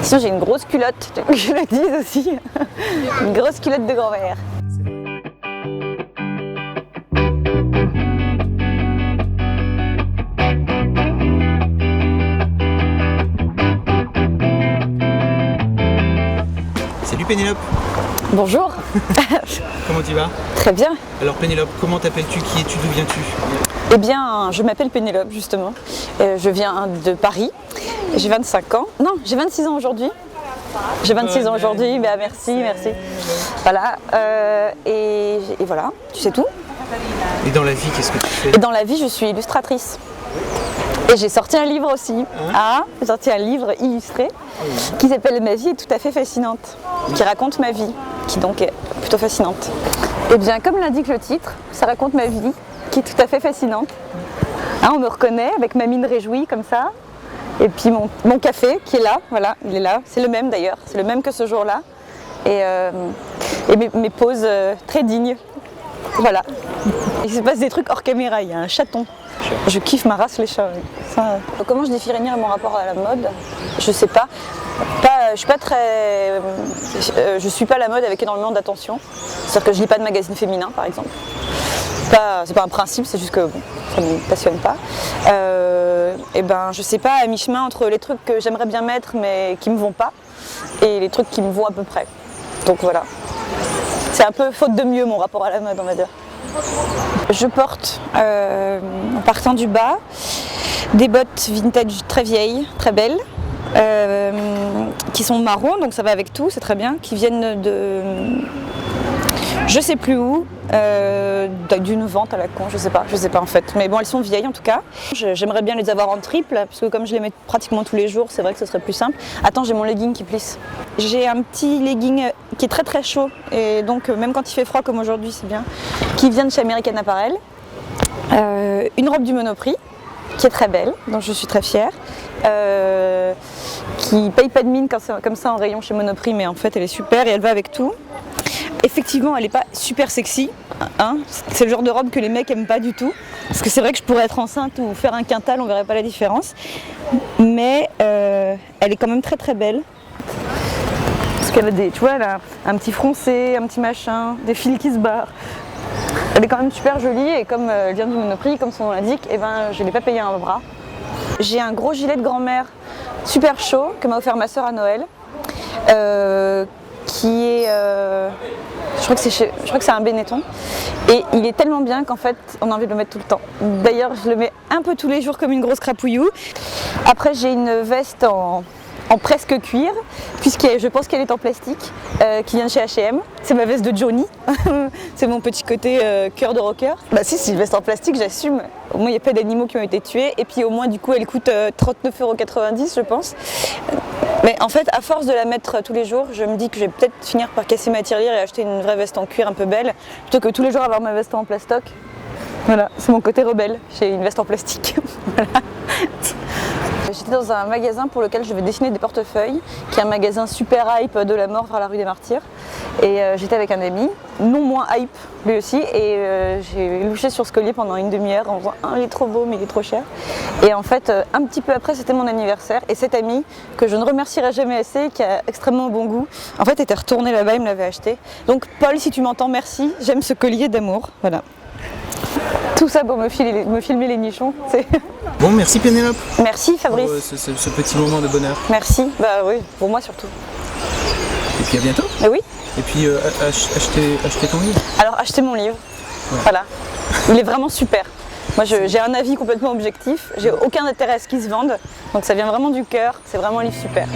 Sinon j'ai une grosse culotte, je le dis aussi, une grosse culotte de grand-mère. Salut Pénélope. Bonjour. Comment tu vas? Très bien. Alors Pénélope, comment t'appelles-tu? Qui es-tu? D'où viens-tu? Eh bien, je m'appelle Pénélope justement. Je viens de Paris. J'ai 25 ans. Non, j'ai 26 ans aujourd'hui. J'ai 26 ans aujourd'hui. Bah, merci. Voilà. Et voilà, tu sais tout. Et dans la vie, qu'est-ce que tu fais? Et dans la vie, je suis illustratrice. Et j'ai sorti un livre aussi. J'ai sorti un livre illustré qui s'appelle Ma vie est tout à fait fascinante, qui raconte ma vie, qui donc est plutôt fascinante. Et bien, comme l'indique le titre, ça raconte ma vie, qui est tout à fait fascinante. On me reconnaît avec ma mine réjouie comme ça. Et puis mon café qui est là, voilà, il est là. C'est le même d'ailleurs, c'est le même que ce jour-là. Et mes poses très dignes. Voilà. Il se passe des trucs hors caméra, il y a un chaton. Je kiffe ma race les chats. Ça... Comment je définirais mon rapport à la mode? Je sais pas. Je suis pas très. Je suis pas la mode avec énormément d'attention. C'est-à-dire que je lis pas de magazines féminins par exemple. C'est pas un principe, c'est juste que bon, ça me passionne pas. Et ben je sais pas, à mi-chemin entre les trucs que j'aimerais bien mettre mais qui me vont pas et les trucs qui me vont à peu près. Donc voilà. C'est un peu faute de mieux mon rapport à la mode, on va dire. Je porte, en partant du bas, des bottes vintage très vieilles, très belles, qui sont marron, donc ça va avec tout, c'est très bien, qui viennent de je sais plus où, d'une vente à la con, je sais pas en fait. Mais bon, elles sont vieilles en tout cas. J'aimerais bien les avoir en triple, parce que comme je les mets pratiquement tous les jours, c'est vrai que ce serait plus simple. Attends, j'ai mon legging qui plisse. J'ai un petit legging qui est très très chaud, et donc même quand il fait froid comme aujourd'hui, c'est bien, qui vient de chez American Apparel. Une robe du Monoprix, qui est très belle, dont je suis très fière. Qui paye pas de mine comme ça en rayon chez Monoprix, mais en fait elle est super et elle va avec tout. Effectivement, elle n'est pas super sexy, c'est le genre de robe que les mecs aiment pas du tout, parce que c'est vrai que je pourrais être enceinte ou faire un quintal, on verrait pas la différence, mais elle est quand même très très belle, parce qu'elle a tu vois, elle a un petit froncé, un petit machin, des fils qui se barrent. Elle est quand même super jolie et comme elle vient du Monoprix, comme son nom l'indique, eh ben, je ne l'ai pas payé un bras. J'ai un gros gilet de grand-mère super chaud que m'a offert ma soeur à Noël. Qui est, je crois que c'est un Benetton, et il est tellement bien qu'en fait on a envie de le mettre tout le temps. D'ailleurs je le mets un peu tous les jours comme une grosse crapouillou. Après j'ai une veste en presque cuir, puisque je pense qu'elle est en plastique, qui vient de chez H&M. C'est ma veste de Johnny, c'est mon petit côté cœur de rocker. Bah si, c'est une veste en plastique, j'assume. Au moins il n'y a pas d'animaux qui ont été tués, et puis au moins du coup elle coûte 39,90 € je pense. Mais en fait, à force de la mettre tous les jours, je me dis que je vais peut-être finir par casser ma tirelire et acheter une vraie veste en cuir un peu belle, plutôt que tous les jours avoir ma veste en plastoc. Voilà, c'est mon côté rebelle, j'ai une veste en plastique. Voilà. J'étais dans un magasin pour lequel je vais dessiner des portefeuilles, qui est un magasin super hype de la mort vers la rue des Martyrs. Et j'étais avec un ami, non moins hype lui aussi, et j'ai louché sur ce collier pendant une demi-heure en disant il est trop beau mais il est trop cher. Et en fait, un petit peu après, c'était mon anniversaire, et cet ami, que je ne remercierai jamais assez, qui a extrêmement bon goût, en fait était retourné là-bas, il me l'avait acheté. Donc Paul, si tu m'entends, merci, j'aime ce collier d'amour, voilà. Tout ça pour me filmer les nichons. Bon, merci Pénélope. Merci Fabrice. Pour ce petit moment de bonheur. Merci, bah oui, pour moi surtout. Et puis à bientôt. Bah oui. Et puis acheter ton livre. Alors achetez mon livre, ouais. Voilà. Il est vraiment super. Moi j'ai un avis complètement objectif, j'ai aucun intérêt à ce qu'il se vende, donc ça vient vraiment du cœur, c'est vraiment un livre super.